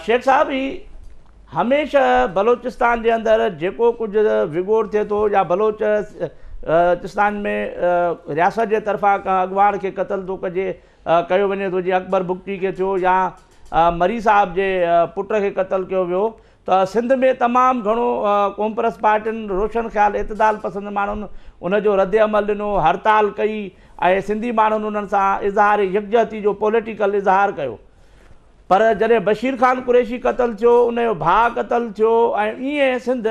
शेख साहब ही हमेशह बलोचिस्तान के अंदर जो कुछ विगोड़ थे तो या बलोचिस्तान में रियासत के तरफा अगवान के कत्ल तो कजे कयो वने तो जी अकबर बुगटी के थो या मरी साहब के पुट के कत्ल किया वो तो सिंध में तमाम घणो कॉम्प्रेस पार्टियुनि रोशन ख्याल इतदाल पसंद माण्हुनि उनजो रद्द अमल ॾिनो हड़ताल कई ऐं सिंधी माण्हुनि उन्हनि सां इज़हार यकजहती जो पॉलिटिकल इज़हार कयो पर जॾहिं बशीर ख़ान कुरैशी कत्ल थियो उनजो भाउ कत्ल थियो ऐं ईअं सिंध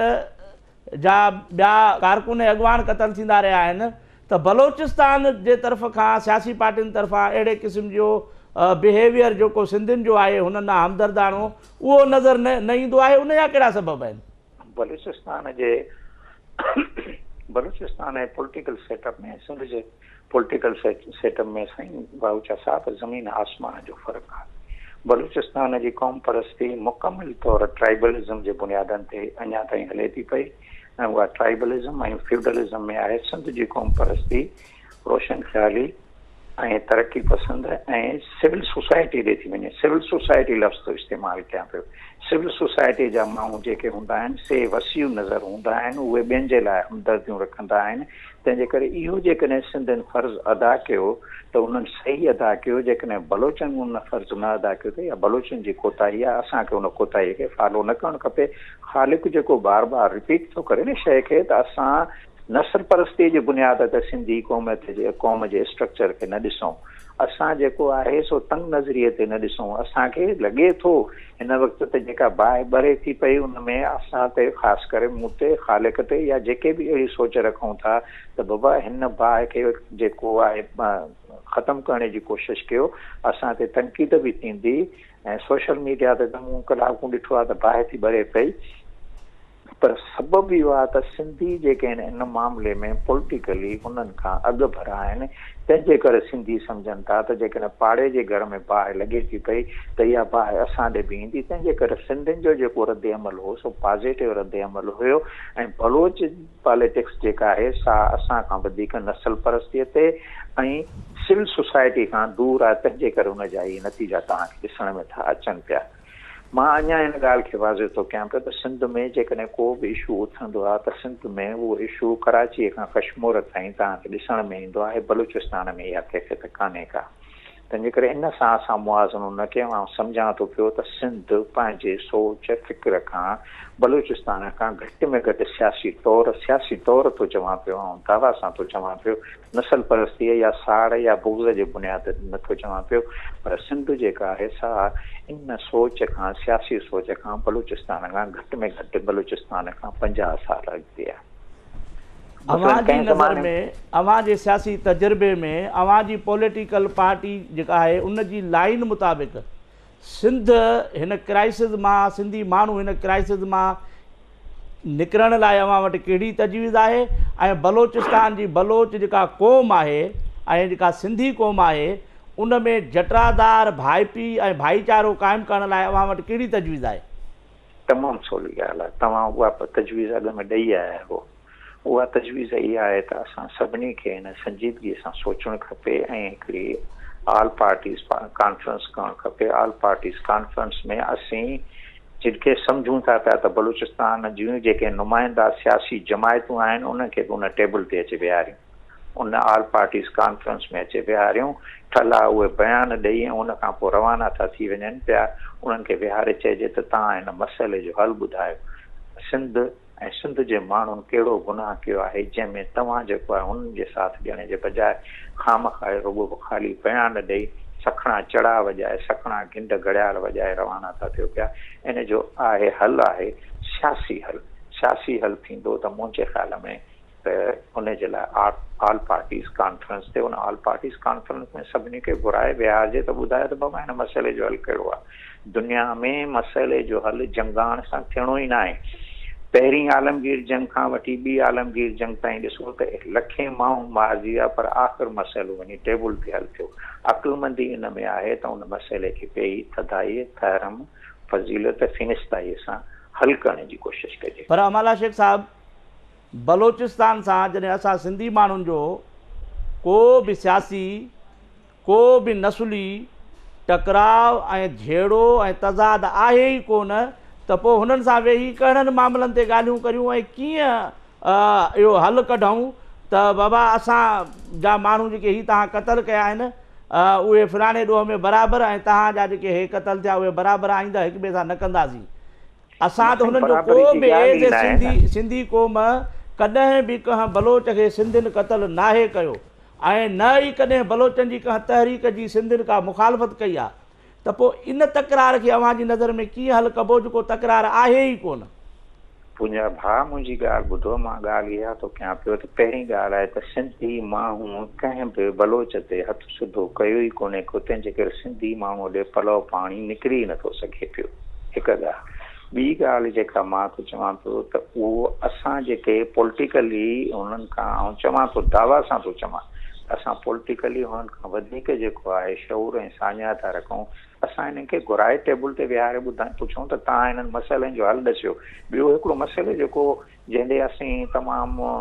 जा ॿिया कारकुन अॻवान कत्ल थींदा रहिया आहिनि त बलोचिस्तान जे तरफ़ खां सियासी पार्टियुनि तरफ़ां अहिड़े क़िस्म जो बिहेवियर जो सिंधियुनि जो आहे हुननि सां हमदर्दाणो उहो नज़र न ईंदो आहे उनजा कहिड़ा सबब आहिनि? बलूचिस्तान जे पॉलिटिकल सेटअप में सिंध जे पॉलिटिकल सेटअप में साईं बाऊचा साहब ज़मीन आसमान जो फ़र्क़ु आहे। बलूचिस्तान जी क़ौम परस्ती मुकमिल तौर ट्राइबलिज़म जे बुनियादनि ते अञा ताईं हले थी पई ऐं उहा ट्राइबलिज़म ऐं फ्यूडलिज़म में आहे। सिंध जी क़ौम परस्ती रोशन ख़्याली ऐं तरक़ी पसंद ऐं सिविल सोसाइटी ॾे थी वञे। सिविल सोसाइटी लफ़्ज़ थो इस्तेमालु कयां पियो। सिविल सोसाइटी जा माण्हू जेके हूंदा आहिनि से वसीउ नज़र हूंदा आहिनि, उहे ॿियनि जे लाइ हमदर्दियूं रखंदा आहिनि। तंहिंजे करे इहो जेकॾहिं सिंधियुनि फ़र्ज़ु अदा कयो त उन्हनि सही अदा कयो, जेकॾहिं बलोचनि उन फ़र्ज़ु न अदा कयो त या बलोचनि जी कोताही आहे, असांखे उन कोताहीअ खे फॉलो न करणु खपे। ख़ालिक़ जेको बार बार रिपीट थो करे न शइ खे त असां नस्ल परस्ती जी बुनियाद ते सिंधी क़ौम जे स्ट्रक्चर खे न ॾिसूं, असां जेको आहे सो तंग नज़रिए ते न ॾिसूं। असांखे लॻे थो हिन वक़्त ते जेका बाहि ॿरे थी पई उन में असां ते ख़ासि करे मूं ते ख़ालिक़ ते या जेके बि अहिड़ी सोच रखूं था त बाबा हिन बाहि खे जेको आहे ख़तमु करण जी कोशिशि कयो। असां ते तनक़ीद बि थींदी ऐं सोशल मीडिया ते त मूं कलाकूं ॾिठो आहे त बाहि थी ॿरे पई, पर सबबु इहो आहे त सिंधी जेके आहिनि इन मामले में पॉलिटिकली उन्हनि खां अॻु भरा आहिनि। तंहिंजे करे सिंधी सम्झनि था त जेकॾहिं पाड़े जे घर में बाहि लॻे थी पई त इहा बाहि असां ॾे बि ईंदी। तंहिंजे करे सिंधियुनि जो जेको रद्द अमल हो सो पॉज़िटिव रद्द अमल हुयो ऐं बलोच पॉलिटिक्स जेका आहे सा असां खां वधीक नस्ल परस्तीअ ते ऐं सिविल सोसाइटी खां दूर आहे। तंहिंजे करे उन जा इहे नतीजा तव्हांखे ॾिसण में था अचनि पिया। मां अञा हिन ॻाल्हि खे वाज़े थो कयां पियो त सिंध में जेकॾहिं को बि इशू उथंदो आहे त सिंध में उहो इशू कराचीअ खां कश्मीर ताईं तव्हांखे ॾिसण में ईंदो आहे। बलूचिस्तान में इहा कैफ़ियत कान्हे का। तंहिंजे करे इन सां असां मुआज़नो न कयूं। ऐं सम्झां थो पियो त सिंध पंहिंजे सोच फ़िक्र खां बलूचिस्तान खां घटि में घटि सियासी तौर थो चवां पियो ऐं दावा सां थो चवां पियो, नस्ल परस्तीअ या साड़ या बुग़्ज़ जे बुनियाद ते नथो चवां पियो, पर सिंध जेका आहे सा इन सोच खां सियासी सोच खां बलूचिस्तान खां घटि में घटि बलूचिस्तान खां 50 साल अॻिते आहे। अवां जी नज़र में, अवां जे सियासी तजुर्बे में, अवां जी पॉलिटिकल पार्टी जेका आहे उन जी लाइन मुताबिक़ सिंध हिन क्राइसिस मां, सिंधी माण्हू हिन क्राइसिस मां निकिरण लाइ अवां वटि कहिड़ी तजवीज़ आहे ऐं बलोचिस्तान जी बलोच जेका क़ौम आहे ऐं जेका सिंधी क़ौम आहे उन में जटरादार भाईपी ऐं भाईचारो क़ाइमु करण लाइ अवां वटि कहिड़ी तजवीज़ आहे? तमामु सवली ॻाल्हि आहे। तव्हां उहा तजवीज़ अॻ में ॾेई आया हो। उहा तजवीज़ इहा आहे त असां सभिनी खे हिन संजीदगीअ सां सोचणु खपे ऐं हिकिड़ी ऑल पार्टीज़ कॉन्फ्रेंस करणु खपे। ऑल पार्टीज़ कॉन्फ्रेंस में असीं जिनखे सम्झूं था पिया त बलूचिस्तान जूं जेके नुमाइंदा सियासी जमायतूं आहिनि उनखे बि उन टेबल ते अची विहारियूं, उन ऑल पार्टीज़ कॉन्फ्रेंस में अची विहारियूं। ठला उहे बयान ॾेई ऐं उन खां पोइ रवाना था थी वञनि पिया। उन्हनि खे विहारे चइजे त तव्हां हिन मसइले जो हल ॿुधायो। सिंध ऐं सिंध जे माण्हुनि कहिड़ो गुनाह कयो आहे जंहिंमें तव्हां जेको आहे उन्हनि जे साथ ॾियण जे बजाए खामखां रुॻो खाली बयान ॾेई सखणा चढ़ा वॼाए सखणा गिंड घड़ियाल वॼाए रवाना था थियो पिया। इन जो आहे हल आहे सियासी हल। सियासी हल थींदो त मुंहिंजे ख़्याल में त उन जे लाइ ऑल पार्टीज़ कॉन्फ्रेंस ते उन ऑल पार्टीज़ कॉन्फ्रेंस में सभिनी खे घुराए विहारिजे त ॿुधाए त बाबा हिन मसइले जो हल कहिड़ो आहे। दुनिया में मसइले जो हल जंगाण सां थियणो ई न आहे। पहिरीं आलमगीर जंग खां वठी ॿी आलमगीर जंग ताईं ॾिसो त लखे माण्हू मारिजी विया, पर आख़िर मसइलो वञी टेबल ते हल थियो। अक़ुलमंदी इन में आहे त उन मसइले खे पेई थधाई थरम फज़ीलत फिनिस्ताईअ सां हल करण जी कोशिशि कजे। पर अमाला शेख साहब, बलोचिस्तान सां जॾहिं असां सिंधी माण्हुनि जो को बि सियासी, को बि नस्ली टकराव ऐं झेड़ो ऐं तज़ाद आहे ई कोन त पोइ हुननि सां वेही कहिड़नि मामलनि ते ॻाल्हियूं करियूं ऐं कीअं इहो हल कढूं त बाबा असां जा माण्हू जेके हीअ तव्हां क़तल कया आहिनि उहे फलाणे ॾोह में बराबरि ऐं तव्हांजा जेके हे क़तल थिया उहे बराबरि आईंदा हिक ॿिए सां न कंदासीं। असां त हुननि जो को बि एज़ ए सिंधी क़ौम कॾहिं बि कंहिं बलोच खे सिंधियुनि क़तल नाहे कयो ऐं न ई कॾहिं बलोचनि जी कंहिं तहरीक जी सिंधियुनि का मुखालफ़त कई आहे त पोइ इन तकरार खे अव्हां जी नज़र में कीअं हल कबो जेको तकरार आहे ई कोन। मुंहिंजा भाउ मुंहिंजी ॻाल्हि ॿुधो, मां ॻाल्हि इहा थो कयां पियो त पहिरीं ॻाल्हि आहे त सिंधी माण्हू कंहिं बि बलोच ते हथु सिधो कयो ई कोन्हे को, तंहिंजे करे सिंधी माण्हू ॾे पलव पाणी निकिरी नथो सघे पियो, हिकु ॻाल्हि। ॿी ॻाल्हि जेका मां थो चवां पियो त उहो असां जेके पॉलिटिकली उन्हनि खां, ऐं चवां थो दावा सां थो चवां, असां पॉलिटिकली हुननि खां वधीक जेको आहे शऊर ऐं साञा था रखूं। असां हिननि खे घुराए टेबल ते विहारे पुछूं त तव्हां हिननि मसइलनि जो हल ॾसियो। ॿियो हिकिड़ो मसइलो जेको जंहिंजे असीं तमामु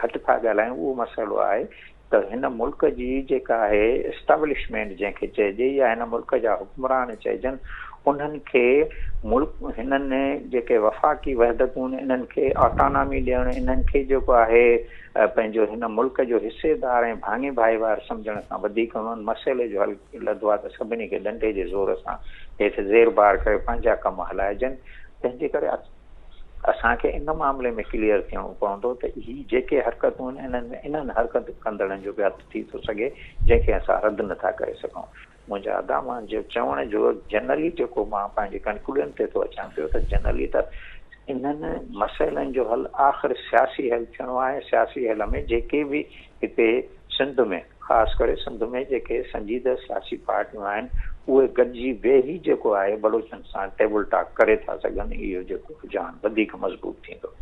घटि था ॻाल्हायूं उहो मसइलो आहे त हिन मुल्क जी जेका आहे एस्टाब्लिशमेंट जंहिंखे चइजे या हिन मुल्क जा हुक्मरान चइजनि, उन्हनि खे मुल्क हिननि जेके वफ़ाक़ी वहदतूं आहिनि इन्हनि खे ऑटोनॉमी ॾियणु, इन्हनि खे जेको आहे पंहिंजो हिन मुल्क जो हिसेदार ऐं भाङे भाईवार सम्झण खां वधीक उन्हनि मसइले जो हल लधो आहे त सभिनी खे डंडे जे ज़ोर सां हेठि ज़ेर बार करे पंहिंजा कम हलाइजनि। तंहिंजे करे असांखे इन मामले में क्लियर थियणो पवंदो त ही जेके हरकतूं आहिनि इन्हनि हरकत कंदड़नि जो बि हथु थी थो सघे जंहिंखे असां रद्द नथा करे सघूं। मुंहिंजा अदामा जो चवण जो जनरली जेको मां पंहिंजे कंक्लूजन ते थो अचां पियो त जनरली त इन्हनि मसइलनि जो हल आख़िर सियासी हल थियणो आहे। सियासी हल में जेके बि हिते सिंध में, ख़ासि करे सिंध में जेके संजीदह सियासी पार्टियूं आहिनि उहे गॾिजी वेही जेको आहे बलोचनि सां टेबल टॉक करे था सघनि, इहो जेको रुझान वधीक मज़बूत थींदो।